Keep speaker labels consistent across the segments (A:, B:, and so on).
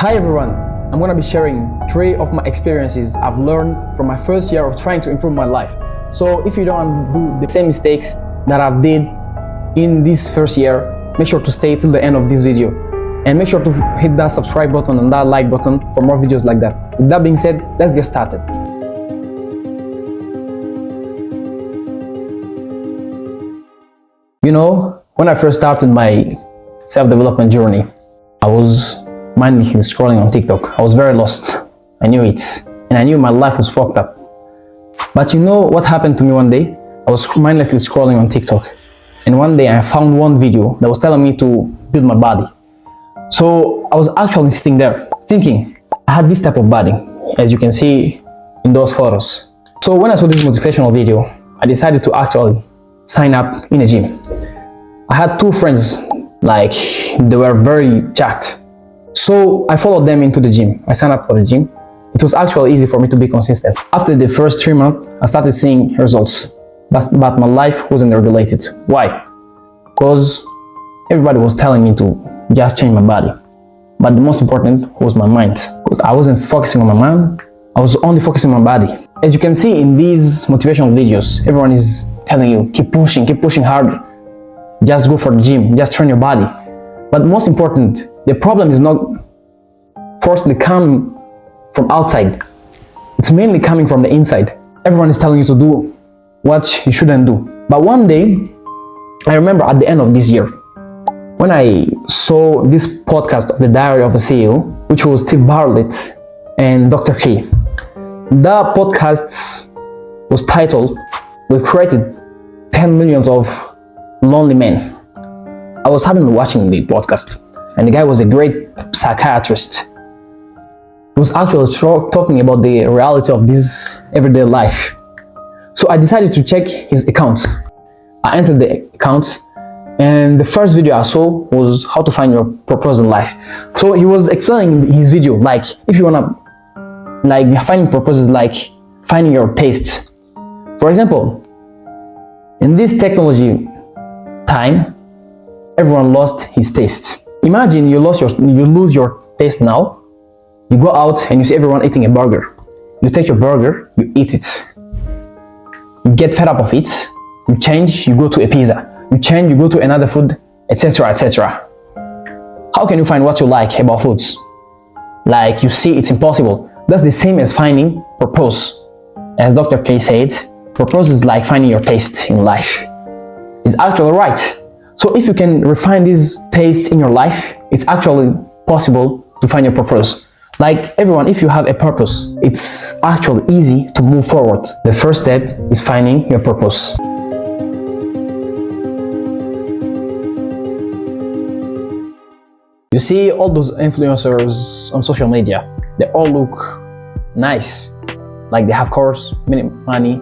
A: Hi everyone, I'm gonna be sharing 3 of my experiences I've learned from my first year of trying to improve my life. So if you don't do the same mistakes that I've did in this first year, make sure to stay till the end of this video. And make sure to hit that subscribe button and that like button for more videos like that. With that being said, let's get started. You know, when I first started my self-development journey, I was mindlessly scrolling on TikTok. I was very lost. I knew it. And I knew my life was fucked up. But you know what happened to me one day? I was mindlessly scrolling on TikTok. And one day I found one video that was telling me to build my body. So I was actually sitting there thinking, I had this type of body, as you can see in those photos. So when I saw this motivational video, I decided to actually sign up in a gym. I had 2 friends, like they were very jacked. So I followed them into the gym. I signed up for the gym. It was actually easy for me to be consistent. After the first 3 months, I started seeing results, but my life wasn't regulated. Why? Because everybody was telling me to just change my body. But the most important was my mind. I wasn't focusing on my mind. I was only focusing on my body. As you can see in these motivational videos, everyone is telling you, keep pushing harder. Just go for the gym, just train your body. But most important, the problem is not forcibly coming from outside. It's mainly coming from the inside. Everyone is telling you to do what you shouldn't do. But one day, I remember at the end of this year, when I saw this podcast of the Diary of a CEO, which was Steve Bartlett and Dr. K. The podcast was titled, "We created 10 millions of lonely men." I was suddenly watching the podcast, and the guy was a great psychiatrist. He was actually talking about the reality of this everyday life. So I decided to check his account. I entered the account, and the first video I saw was how to find your purpose in life. So he was explaining in his video, like, if you wanna, like, finding purpose is like finding your taste. For example, in this technology time, everyone lost his taste. Imagine you lose your taste now. You go out and you see everyone eating a burger. You take your burger, you eat it. You get fed up of it. You change, you go to a pizza. You change, you go to another food, etc., etc. How can you find what you like about foods? Like, you see, it's impossible. That's the same as finding purpose. As Dr. K said, purpose is like finding your taste in life. It's actually right. So if you can refine this taste in your life, it's actually possible to find your purpose. Like everyone, if you have a purpose, it's actually easy to move forward. The first step is finding your purpose. You see all those influencers on social media, they all look nice. Like they have cars, many money,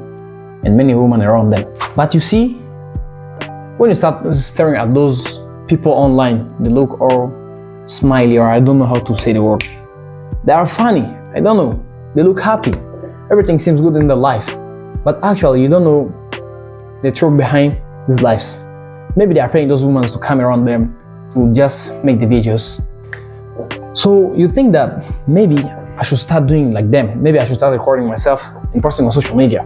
A: and many women around them. But you see, when you start staring at those people online, they look all smiley, or I don't know how to say the word. They are funny, I don't know. They look happy. Everything seems good in their life. But actually, you don't know the truth behind these lives. Maybe they are paying those women to come around them to just make the videos. So you think that maybe I should start doing like them. Maybe I should start recording myself and posting on social media.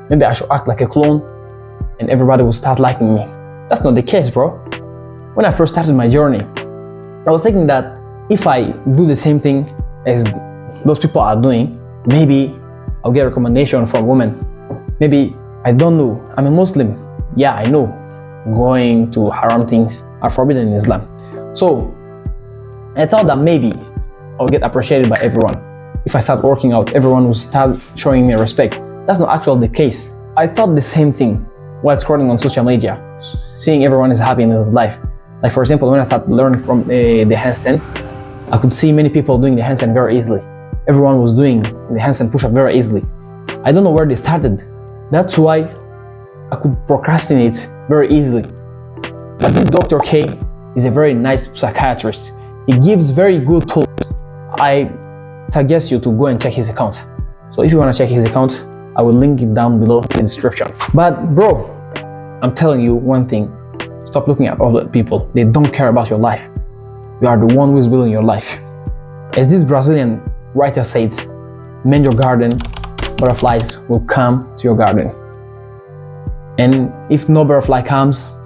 A: Maybe I should act like a clone and everybody will start liking me. That's not the case, bro. When I first started my journey, I was thinking that if I do the same thing as those people are doing, maybe I'll get a recommendation from women. Maybe, I don't know, I'm a Muslim. Yeah, I know going to haram things are forbidden in Islam. So I thought that maybe I'll get appreciated by everyone. If I start working out, everyone will start showing me respect. That's not actually the case. I thought the same thing while scrolling on social media, seeing everyone is happy in their life. Like for example, when I started learning from the handstand, I could see many people doing the handstand very easily. Everyone was doing the handstand push-up very easily. I don't know where they started. That's why I could procrastinate very easily. But this Dr. K is a very nice psychiatrist. He gives very good tools. I suggest you to go and check his account. So if you want to check his account, I will link it down below in the description. But bro, I'm telling you one thing. Stop looking at other people. They don't care about your life. You are the one who is building your life. As this Brazilian writer said, mend your garden, butterflies will come to your garden. And if no butterfly comes,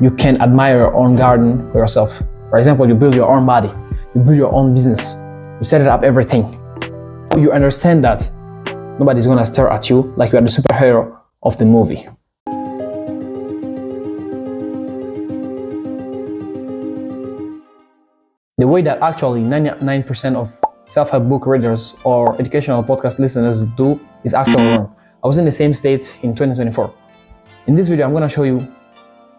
A: you can admire your own garden for yourself. For example, you build your own body, you build your own business, you set it up everything. You understand that nobody's gonna stare at you like you are the superhero of the movie. The way that actually 99% of self-help book readers or educational podcast listeners do is actually wrong. I was in the same state in 2024. In this video, I'm gonna show you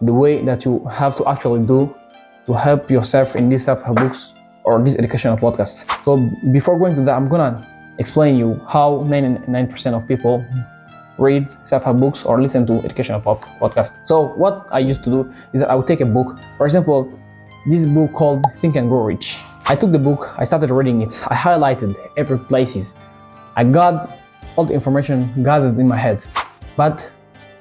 A: the way that you have to actually do to help yourself in these self-help books or these educational podcasts. So before going to that, I'm gonna explain you how 99% of people read self-help books or listen to educational podcasts. So what I used to do is that I would take a book. For example, this book called Think and Grow Rich. I took the book, I started reading it, I highlighted every places. I got all the information gathered in my head, but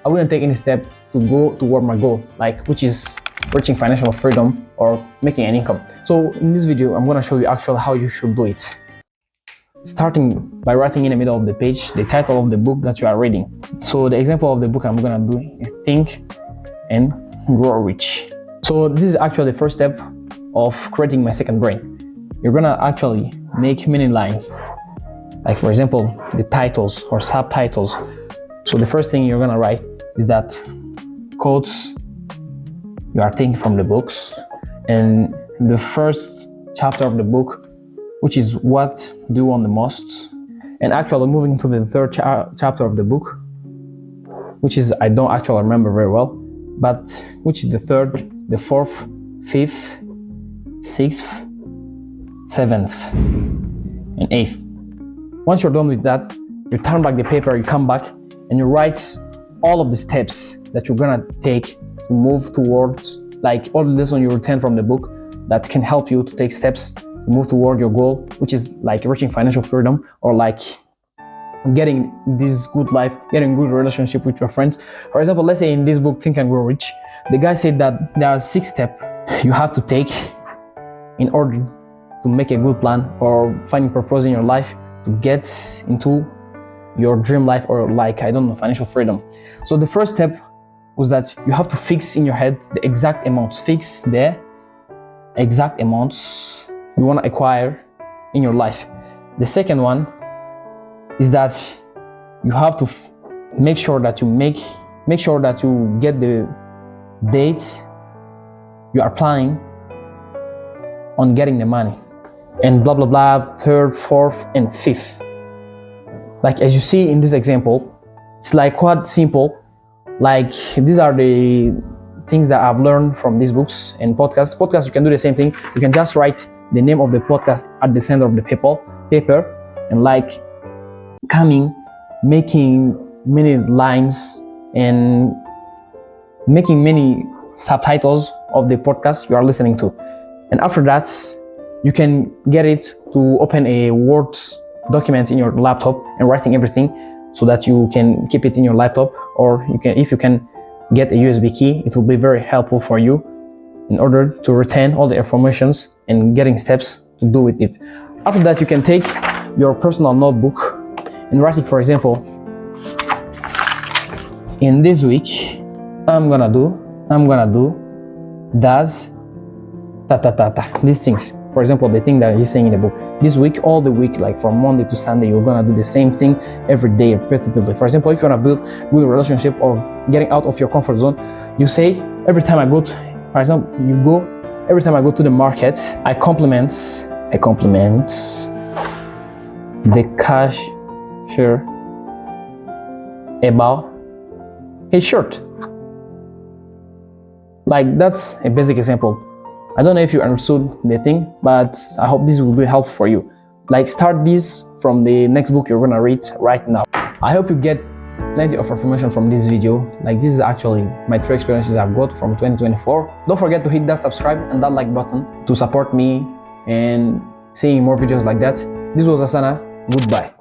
A: I wouldn't take any step to go toward my goal, like which is reaching financial freedom or making an income. So in this video, I'm gonna show you actually how you should do it. Starting by writing in the middle of the page the title of the book that you are reading. So the example of the book I'm gonna do is Think and Grow Rich. So this is actually the first step of creating my second brain. You're gonna actually make many lines, like for example, the titles or subtitles. So the first thing you're gonna write is that quotes you are taking from the books, and the first chapter of the book, which is what do you want the most, and actually moving to the third chapter of the book, which is I don't actually remember very well, but which is the third, the fourth, fifth, sixth, seventh, and eighth. Once you're done with that, you turn back the paper, you come back, and you write all of the steps that you're gonna take to move towards, like all the lessons you retain from the book that can help you to take steps to move toward your goal, which is like reaching financial freedom or like getting this good life, getting good relationship with your friends. For example, let's say in this book, Think and Grow Rich, the guy said that there are 6 steps you have to take in order to make a good plan or finding purpose in your life to get into your dream life or like, I don't know, financial freedom. So the first step was that you have to fix in your head the exact amounts, fix the exact amounts you want to acquire in your life. The second one is that you have to make sure that you get the dates you are planning on getting the money, and blah blah blah, third, fourth, and fifth. Like as you see in this example, it's like quite simple. Like these are the things that I've learned from these books and podcasts. Podcasts, you can do the same thing. You can just write the name of the podcast at the center of the paper, and like making many lines and making many subtitles of the podcast you are listening to. And after that, you can get it to open a Word document in your laptop and writing everything so that you can keep it in your laptop, or if you can get a USB key, it will be very helpful for you in order to retain all the informations and getting steps to do with it. After that, you can take your personal notebook and writing, for example, in this week, I'm gonna do that, these things. For example, the thing that he's saying in the book, this week, all the week, like from Monday to Sunday, you're gonna do the same thing every day repetitively. For example, if you wanna build a good relationship or getting out of your comfort zone, you say, every time I go to the market, I compliment the cashier about his shirt. Like that's a basic example. I don't know if you understood the thing, but I hope this will be helpful for you. Like start this from the next book you're gonna read right now. I hope you get plenty of information from this video. Like this is actually my 3 experiences I've got from 2024. Don't forget to hit that subscribe and that like button to support me and seeing more videos like that. This was Asana. Goodbye.